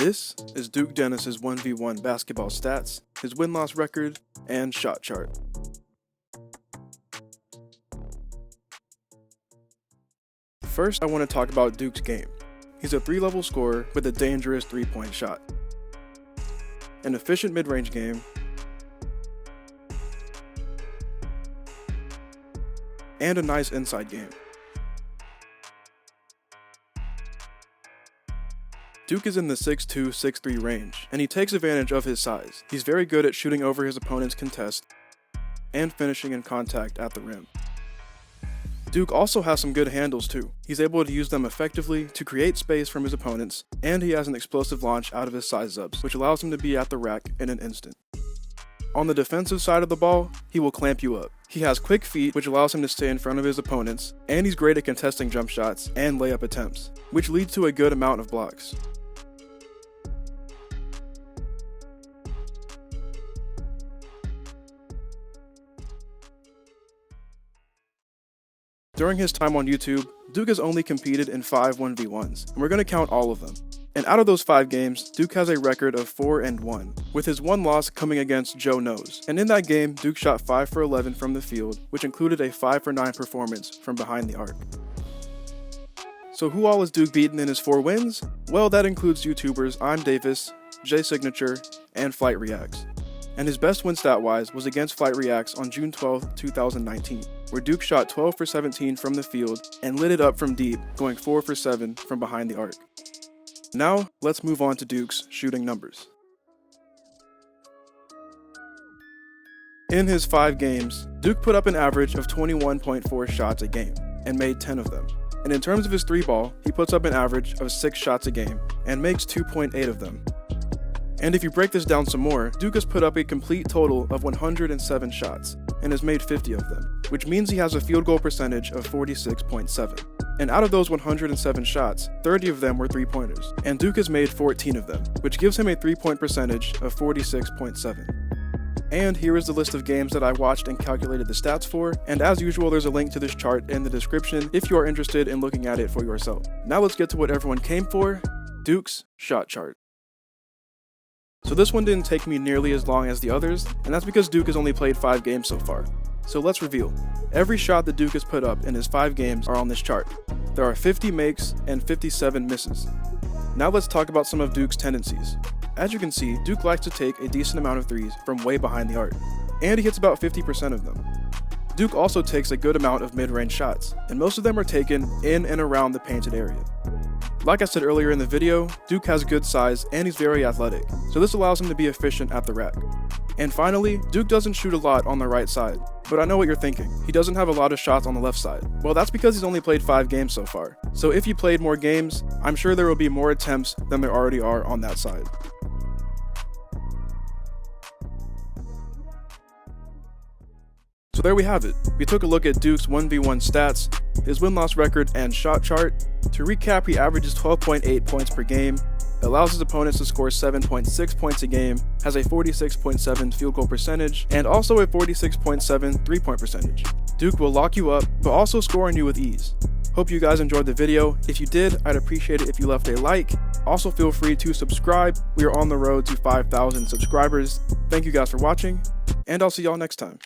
This is Duke Dennis's 1v1 basketball stats, his win-loss record, and shot chart. First, I want to talk about Duke's game. He's a 3-level scorer with a dangerous 3-point shot, an efficient mid-range game, and a nice inside game. Duke is in the 6'2", 6'3" range, and he takes advantage of his size. He's very good at shooting over his opponent's contest and finishing in contact at the rim. Duke also has some good handles too. He's able to use them effectively to create space from his opponents, and he has an explosive launch out of his size-ups, which allows him to be at the rack in an instant. On the defensive side of the ball, he will clamp you up. He has quick feet, which allows him to stay in front of his opponents, and he's great at contesting jump shots and layup attempts, which leads to a good amount of blocks. During his time on YouTube, Duke has only competed in 5 1v1s, and we're going to count all of them. And out of those 5 games, Duke has a record of 4-1, with his one loss coming against Joe Knows. And in that game, Duke shot 5 for 11 from the field, which included a 5 for 9 performance from behind the arc. So who all has Duke beaten in his 4 wins? Well, that includes YouTubers I'm Davis, J Signature, and Flight Reacts. And his best win stat-wise was against Flight Reacts on June 12, 2019, where Duke shot 12 for 17 from the field and lit it up from deep, going 4 for 7 from behind the arc. Now, let's move on to Duke's shooting numbers. In his 5 games, Duke put up an average of 21.4 shots a game, and made 10 of them. And in terms of his 3-ball, he puts up an average of 6 shots a game, and makes 2.8 of them. And if you break this down some more, Duke has put up a complete total of 107 shots, and has made 50 of them, which means he has a field goal percentage of 46.7. And out of those 107 shots, 30 of them were 3-pointers, and Duke has made 14 of them, which gives him a 3-point percentage of 46.7. And here is the list of games that I watched and calculated the stats for, and as usual there's a link to this chart in the description if you are interested in looking at it for yourself. Now let's get to what everyone came for, Duke's shot chart. So this one didn't take me nearly as long as the others, and that's because Duke has only played 5 games so far. So let's review. Every shot that Duke has put up in his 5 games are on this chart. There are 50 makes and 57 misses. Now let's talk about some of Duke's tendencies. As you can see, Duke likes to take a decent amount of threes from way behind the arc, and he hits about 50% of them. Duke also takes a good amount of mid-range shots, and most of them are taken in and around the painted area. Like I said earlier in the video, Duke has good size and he's very athletic, so this allows him to be efficient at the rack. And finally, Duke doesn't shoot a lot on the right side, but I know what you're thinking, he doesn't have a lot of shots on the left side. Well, that's because he's only played 5 games so far, so if he played more games, I'm sure there will be more attempts than there already are on that side. So there we have it. We took a look at Duke's 1v1 stats, his win-loss record, and shot chart. To recap, he averages 12.8 points per game, allows his opponents to score 7.6 points a game, has a 46.7 field goal percentage, and also a 46.7 3-point percentage. Duke will lock you up, but also score on you with ease. Hope you guys enjoyed the video. If you did, I'd appreciate it if you left a like. Also feel free to subscribe. We are on the road to 5,000 subscribers. Thank you guys for watching, and I'll see y'all next time.